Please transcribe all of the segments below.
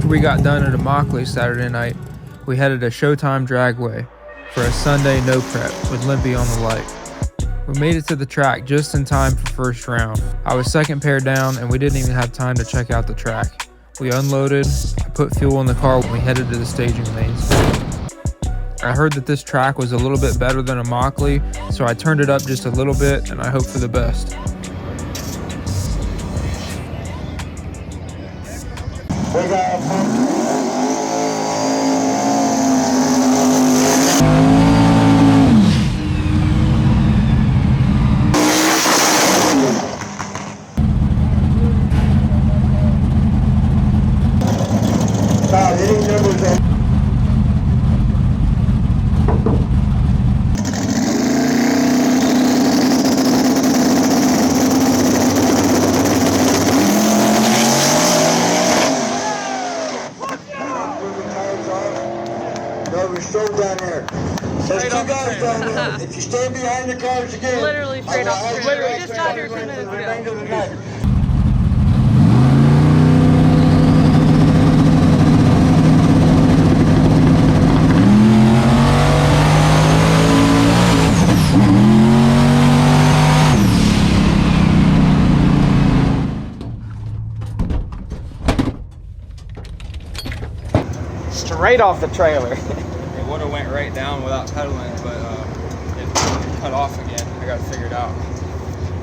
After we got done at Immokalee Saturday night, we headed to Showtime Dragway for a Sunday no prep with Limpy on the light. We made it to the track just in time for first round. I was second pair down and we didn't even have time to check out the track. We unloaded, I put fuel in the car when we headed to the staging lanes. I heard that this track was a little bit better than Immokalee, so I turned it up just a little bit and I hope for the best. Down there. There's two guys down there. If you stay behind the cars again, literally straight off the street. We just got here 2 minutes ago. Straight off the trailer. Would have went right down without pedaling, but it cut off again. I got it figured out.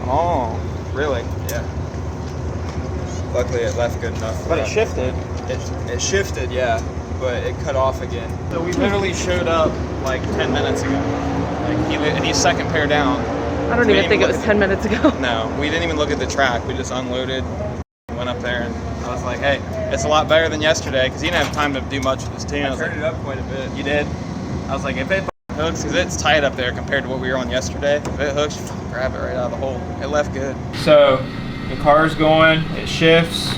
Oh, really? Yeah. Luckily, it left good enough. But it shifted. It shifted, yeah, but it cut off again. So we literally showed up like 10 minutes ago. Like he's second pair down. I don't even think it was 10 minutes ago. No, we didn't even look at the track. We just unloaded, went up there, and I was like, hey, it's a lot better than yesterday because he didn't have time to do much with his team. I turned it up quite a bit. You did? I was like, if it hooks, because it's tight up there compared to what we were on yesterday. If it hooks, grab it right out of the hole. It left good. So the car's going, it shifts,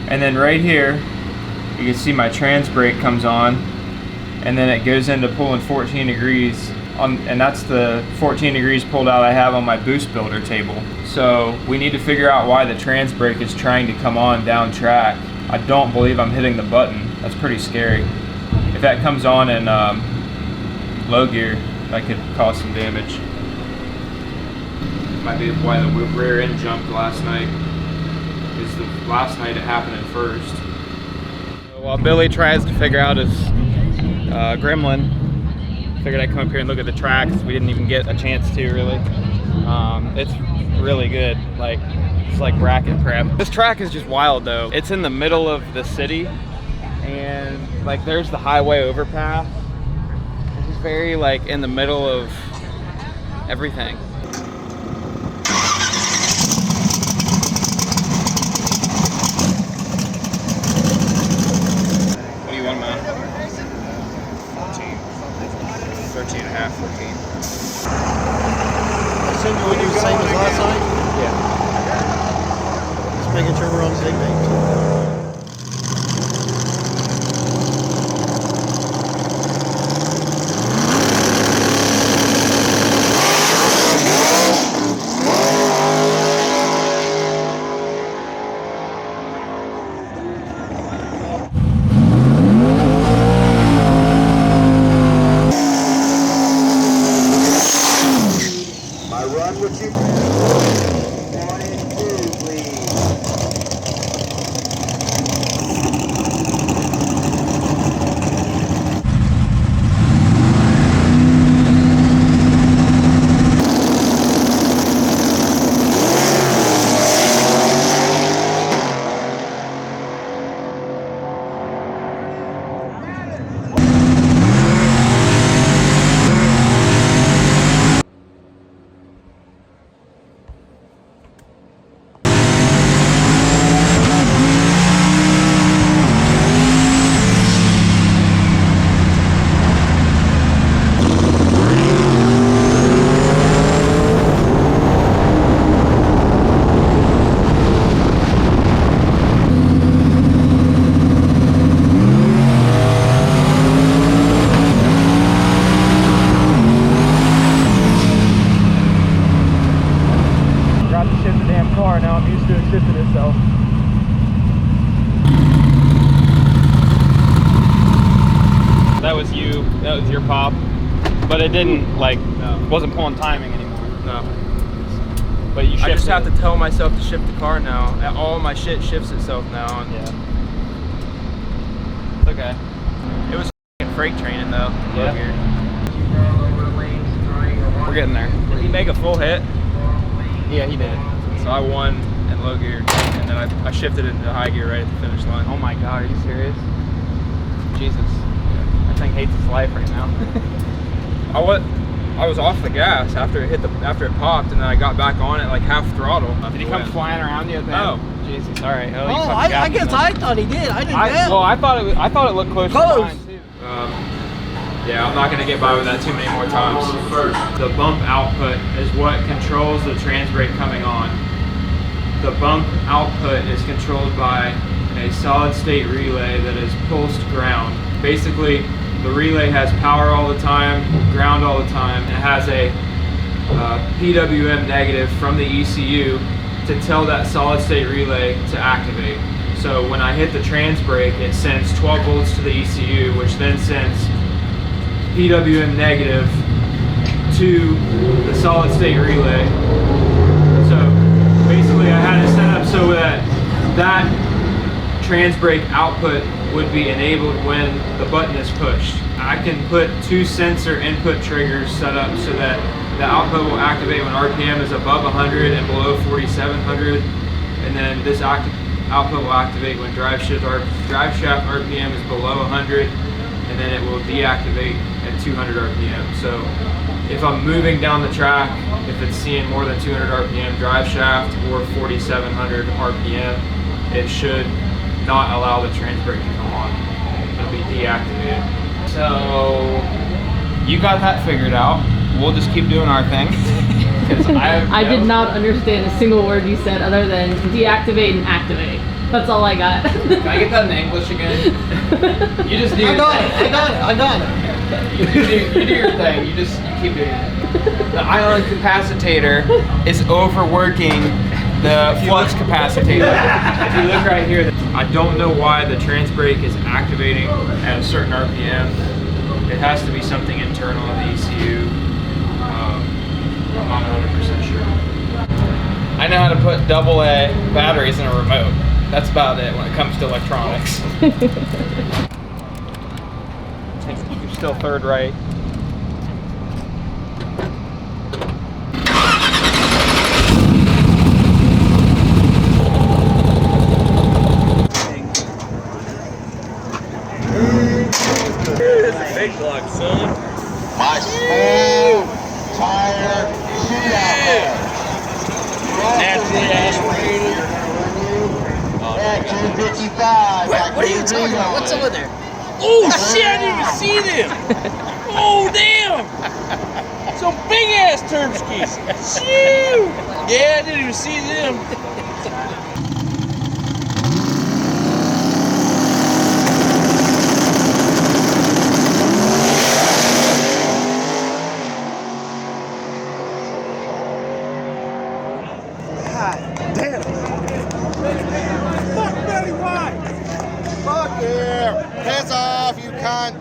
and then right here, you can see my trans brake comes on, and then it goes into pulling 14 degrees. And that's the 14 degrees pulled out I have on my boost builder table. So we need to figure out why the trans brake is trying to come on down track. I don't believe I'm hitting the button. That's pretty scary. If that comes on in low gear, that could cause some damage. Might be why the rear end jumped last night. Because last night it happened in first. So while Billy tries to figure out his gremlin, figured I'd come up here and look at the tracks. We didn't even get a chance to really. It's really good. Like it's like bracket prep. This track is just wild though. It's in the middle of the city, and like there's the highway overpass. It's very like in the middle of everything. What do you want, man? 13 and a half, 14. Assume you would do the same as last night? Yeah. Just making sure we're on the same page. trigger pop, but it didn't like wasn't pulling timing anymore. No. But you I just shifted have it. to tell myself to shift the car now. All my shit shifts itself now. And Yeah. Okay. it was f***ing freight training though. Yeah. Low gear. We're getting there. Did he make a full hit? Yeah, he did. So I won in low gear, and then I shifted it into high gear right at the finish line. Oh my God, are you serious? Jesus. That thing hates its life right now. I was off the gas after it popped, and then I got back on it like half throttle. Did he come flying around you at the No. end? Jesus, all right. Oh, you Oh, fucking I gapped him guess then. I thought he did. I didn't know. Well, I thought it looked close. Close. To mine too. Yeah, I'm not gonna get by with that too many more times. The bump output is what controls the trans brake coming on. The bump output is controlled by a solid state relay that is pulsed ground. Basically, the relay has power all the time, ground all the time. It has a PWM negative from the ECU to tell that solid state relay to activate. So when I hit the trans brake, it sends 12 volts to the ECU, which then sends PWM negative to the solid state relay. So basically I had it set up so that that trans brake output would be enabled when the button is pushed. I can put 2 sensor input triggers set up so that the output will activate when RPM is above 100 and below 4,700, and then this output will activate when drive shaft RPM is below 100, and then it will deactivate at 200 RPM. So if I'm moving down the track, if it's seeing more than 200 RPM drive shaft or 4,700 RPM, it should not allow the trans brake to come on. It'll be deactivated. So you got that figured out. We'll just keep doing our thing. I did not understand a single word you said other than deactivate and activate. That's all I got. Can I get that in English again? You just do I your got thing. it. I got it. You do your thing. You keep doing it. The ion capacitator is overworking the flux capacitator. If you look right here, I don't know why the trans brake is activating at a certain RPM. It has to be something internal in the ECU. I'm not 100% sure. I know how to put AA batteries in a remote. That's about it when it comes to electronics. I think you're still third right. My small tire shootout. Naturally aspirated. At 255. What are you talking about? What's over there? Oh shit! I didn't even see them. Oh damn! Some big ass termskis. Shoo! Yeah, I didn't even see them. Fuck yeah! Piss off, you cunt!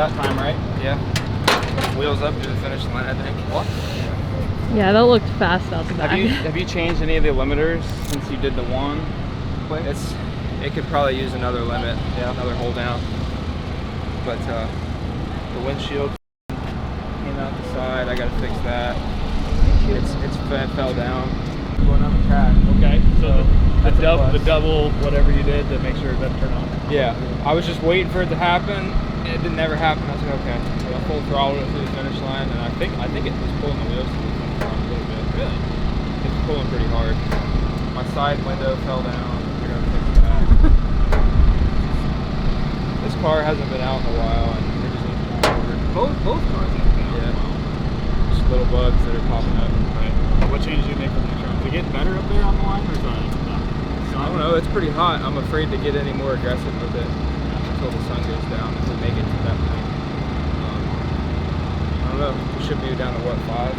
that time, right? Yeah. Wheels up to the finish line, I think. What? Yeah, that looked fast out the back. Have you changed any of the limiters since you did the one? It could probably use another limit, another hold down. But the windshield came out the side. I gotta fix that. It fell down. Going on the track. Okay, so the double whatever you did to make sure it doesn't turn on. Yeah, I was just waiting for it to happen. It didn't never happen. I was like, okay. So I full throttled it through the finish line, and I think it was pulling the wheels through the finish line a little bit. Really? It's pulling pretty hard. My side window fell down. I gotta fix that. This car hasn't been out in a while, and it just needs more work. Both cars have been out. Yeah. Just little bugs that are popping up. Right. What changes do you make for the insurance? Is it getting better up there on the line, or is it not? I don't know. It's pretty hot. I'm afraid to get any more aggressive with it until the sun goes down. If we make it to that point, I don't know. We should be down to what, 5?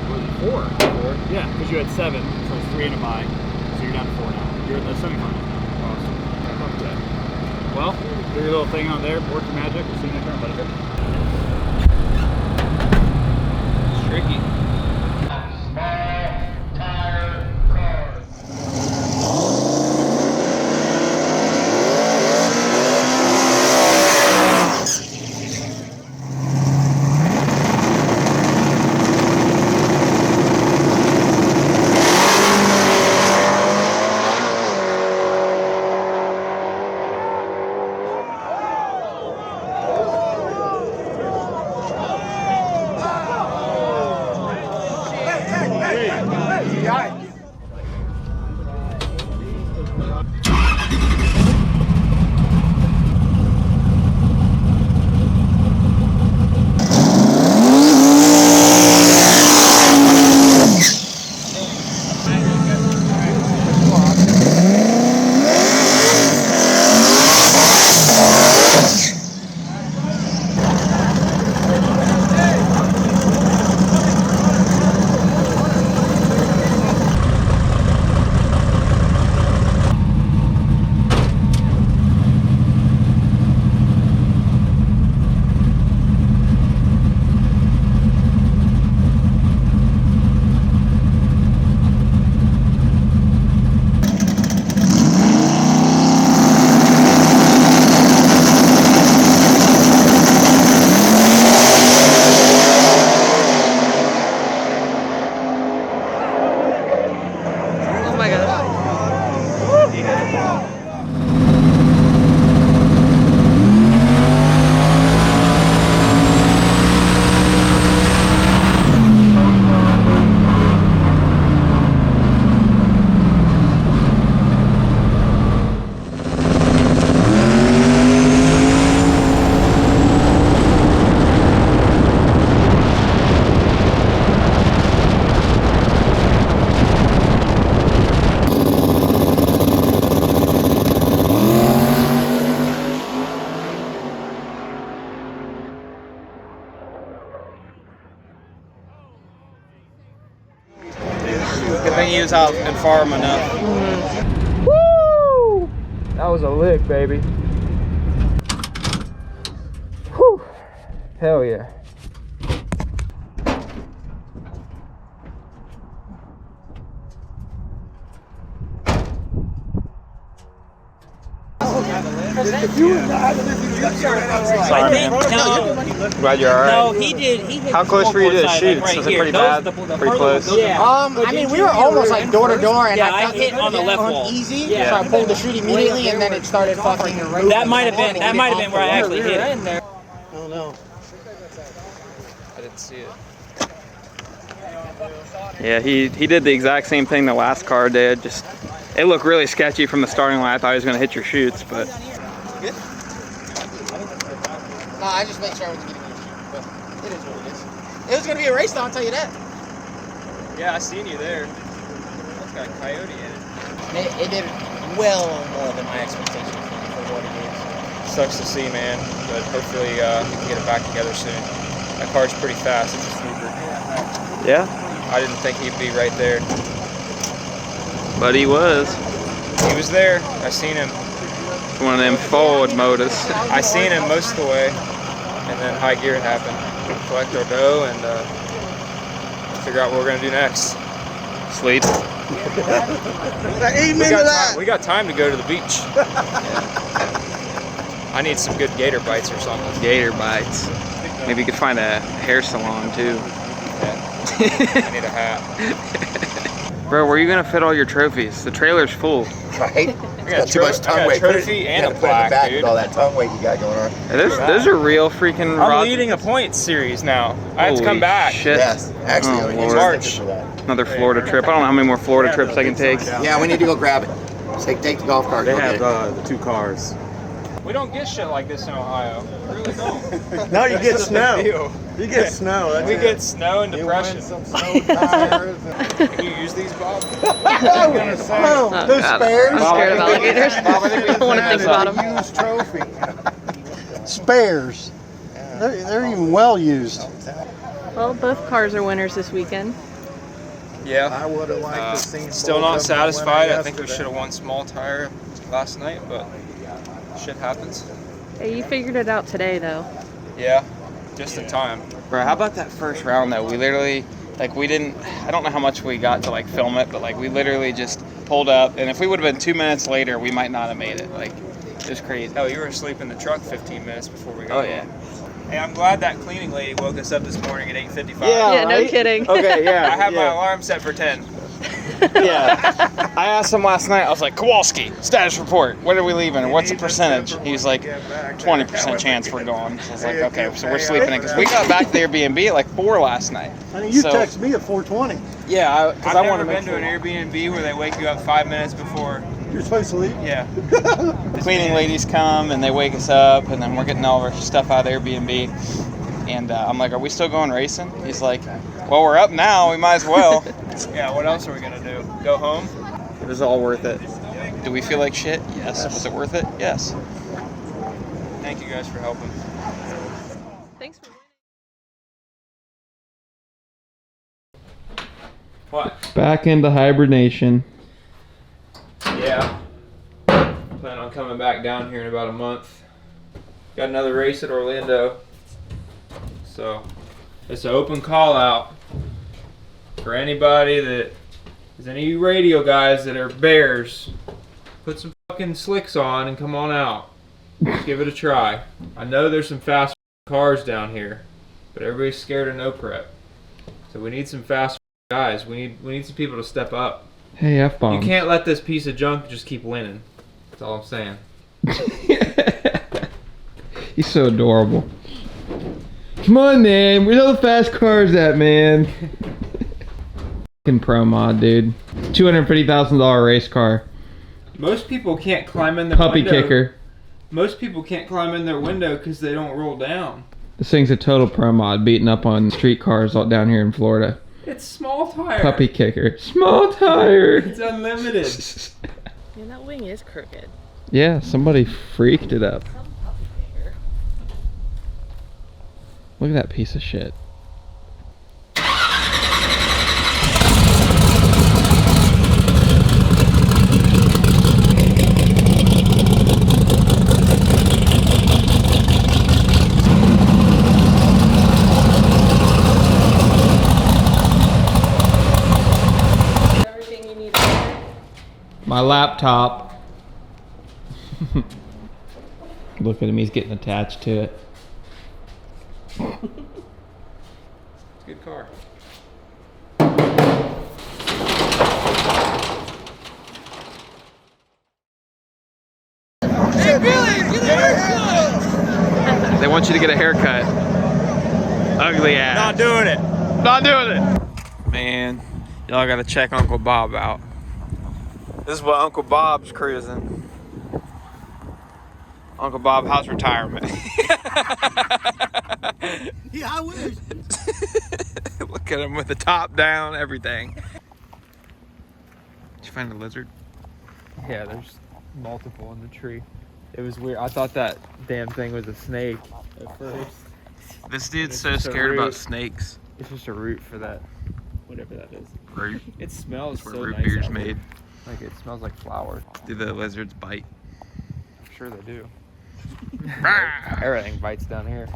Was it 4? 4? Yeah, because you had 7, so it's 3 and a bye. So you're down to 4 now. You're in the semifinals now. Awesome. Okay. Well, do your little thing on there, work your magic, we'll see you next turn, buddy. It's tricky. Good thing he was out and farm enough. Woo! That was a lick, baby. Whew. Hell yeah. I think, no, Glad you're alright. no, he did. He hit How the close were you to the scoreboard side, chutes? like right Was it here. pretty Those- bad? the Pretty further- close? those- Yeah. I mean, we were almost like door to door, and Yeah, I I felt hit it on the left wall. uneasy, Yeah. so I pulled the chute immediately, and then it started fucking. That might have been. That might have been where I actually hit it. I don't know. I didn't see it. Yeah, he did the exact same thing the last car did. Just it looked really sketchy from the starting line. I thought he was going to hit your chutes, but Good? No, I just made sure I was getting a chute, but it is what it is. It was going to be a race, though, I'll tell you that. Yeah, I seen you there. That's got a coyote in it. It did well more than my expectations for what it is. Sucks to see, man, but hopefully we can get it back together soon. That car's pretty fast. It's a sweeper. yeah, I didn't think he'd be right there. but he was. He was there. I seen him. One of them forward motors. I seen him most of the way, and then high gear happened. Collect our dough and figure out what we're gonna do next. Sleep. We got time to go to the beach. I need some good gator bites or something. Gator bites. Maybe you could find a hair salon too. I need a hat. Bro, where are you gonna fit all your trophies? The trailer's full. Right? I got too much tongue weight. Trophy and a put it in the plaque, back dude. with all that tongue weight you got going on. Those are real freaking I'm leading a points series now. I have to come back. Shit. Yes, actually, Oh, we Lord. need March. for that. Another Florida trip. I don't know how many more Florida trips I can take. Yeah, we need to go grab it. Take the golf cart. They go have get it. the 2 cars. We don't get shit like this in Ohio. We really don't. No, you get snow. Deal. You get snow. That's We it. get snow and You depression. win some snow tires. Can you use these, Bob? I'm gonna say. Oh, Those God. spares. I'm scared of alligators. I don't want to think about them. Used trophy. Spares. They're even well used. Well, both cars are winners this weekend. Yeah. I would have liked to see. Still not satisfied. I think we should have won small tire last night, but shit happens. Hey, you figured it out today, though. Yeah, just in time. Bro, how about that first round though? We literally, like, we didn't, I don't know how much we got to like film it, but like we literally just pulled up, and if we would have been 2 minutes later, we might not have made it. Like, it was crazy. Oh, you were asleep in the truck 15 minutes before we got Oh, yeah. home. Hey, I'm glad that cleaning lady woke us up this morning at 8:55. Yeah, no kidding. Okay, yeah. I have my yeah. alarm set for 10. Yeah. I asked him last night, I was like, Kowalski, status report. When are we leaving? What's the percentage? He was like, 20% chance we're going. So I was like, okay, so we're sleeping in. Because we got back to the Airbnb at like 4 last night. I mean, you So- texted me at 4:20. Yeah, because I I've want never to been make to an Airbnb where they wake you up 5 minutes before. You're supposed to leave. Yeah. cleaning ladies come and they wake us up, and then we're getting all of our stuff out of Airbnb. And I'm like, are we still going racing? He's like, well, we're up now. We might as well. Yeah, what else are we gonna do? Go home? It was all worth it. Do we feel like shit? Yes. Was it worth it? Yes. Thank you guys for helping. Thanks for What? Back into hibernation. Yeah. Plan on coming back down here in about a month. Got another race at Orlando. So it's an open call out for anybody that is any of you radio guys that are bears. Put some fucking slicks on and come on out. Let's give it a try. I know there's some fast cars down here, but everybody's scared of no prep. So we need some fast guys. We need some people to step up. Hey, F-bomb. You can't let this piece of junk just keep winning. That's all I'm saying. He's so adorable. Come on, man. Where's all the fast cars at, man? Fucking Pro Mod, dude. $250,000 race car. Most people can't climb in their Puppy window. kicker. Most people can't climb in their window because they don't roll down. This thing's a total Pro Mod, beating up on street cars all down here in Florida. It's small tire. Puppy kicker. Small tire. It's unlimited. Man, that wing is crooked. Yeah, somebody freaked it up. Look at that piece of shit. Everything you need. My laptop. Look at him, he's getting attached to it. It's a good car. They want you to get a haircut. Ugly ass. Not doing it. Not doing it. Man, y'all gotta check Uncle Bob out. This is what Uncle Bob's cruising. Uncle Bob, how's retirement? Yeah, I wish. Look at him with the top down, everything. Did you find a lizard? Yeah, there's multiple in the tree. It was weird. I thought that damn thing was a snake at first. This dude's It's so just a scared about root. snakes. It's just a root for that, whatever that is. Root. It smells That's where so root nice beer's out there. made. Like it smells like flowers. Do the lizards bite? sure they do. Everything bites down here.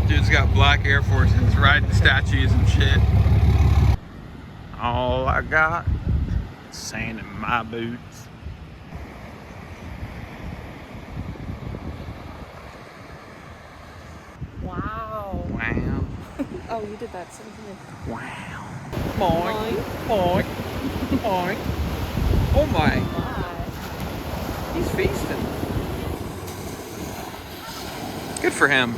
Dude's got black Air Forces riding statues and shit. All I got is sand in my boots. Wow. Wow. Oh, you did that. Something. Wow. Boing. Boing. Boing. Oh my. He's feasting. Good for him.